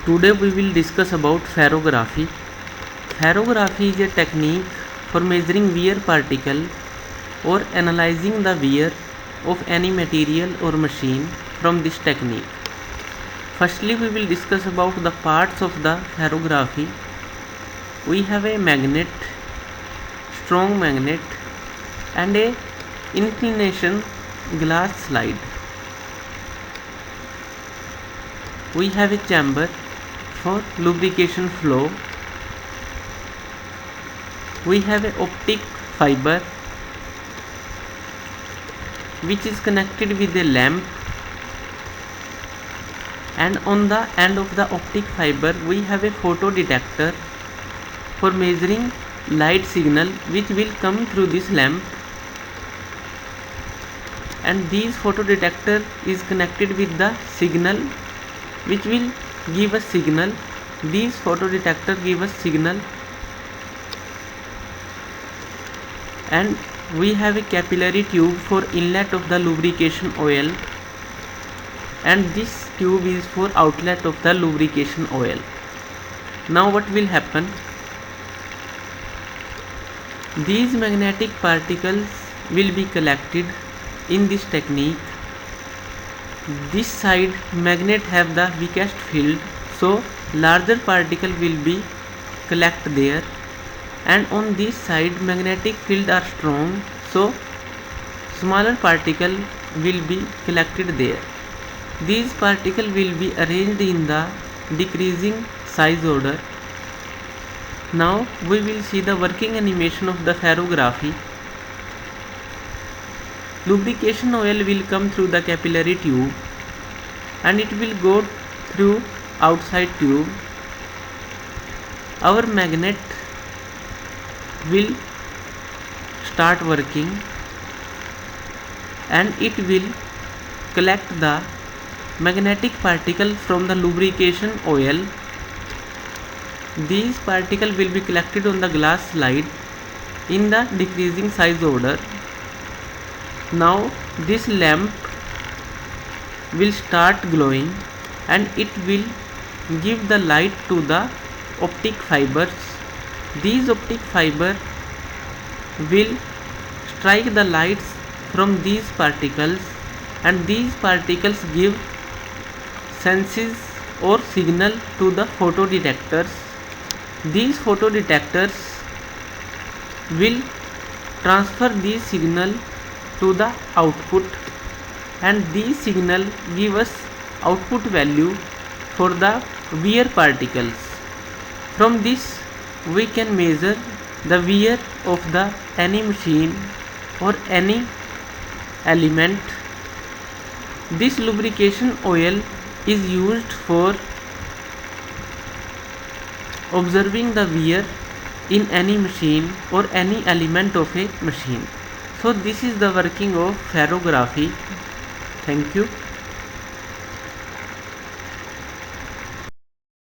Today we will discuss about ferrography. Ferrography is a technique for measuring wear particle or analyzing the wear of any material or machine from this technique. Firstly, we will discuss about the parts of the ferrography. We have a magnet, strong magnet, and a inclination glass slide. We have a chamber for lubrication flow. We have a optic fiber which is connected with a lamp, and on the end of the optic fiber we have a photodetector for measuring light signal which will come through this lamp, and this photodetector is connected with the signal which will give us signal. These photodetector give us signal, and we have a capillary tube for inlet of the lubrication oil, and this tube is for outlet of the lubrication oil. Now what will happen? These magnetic particles will be collected in this technique. This side magnet have the weakest field, so larger particle will be collect there, and on this side magnetic field are strong, so smaller particle will be collected there. These particles will be arranged in the decreasing size order. Now we will see the working animation of the ferrography. Lubrication oil will come through the capillary tube and it will go through outside tube. Our magnet will start working and it will collect the magnetic particle from the lubrication oil. These particles will be collected on the glass slide in the decreasing size order. Now this lamp will start glowing and it will give the light to the optic fibers. These optic fibers will strike the lights from these particles, and these particles give senses or signal to the photodetectors. These photodetectors will transfer these signal to the output, and these signal give us output value for the wear particles. From this we can measure the wear of the any machine or any element. This lubrication oil is used for observing the wear in any machine or any element of a machine. So this is the working of ferrography. Thank you.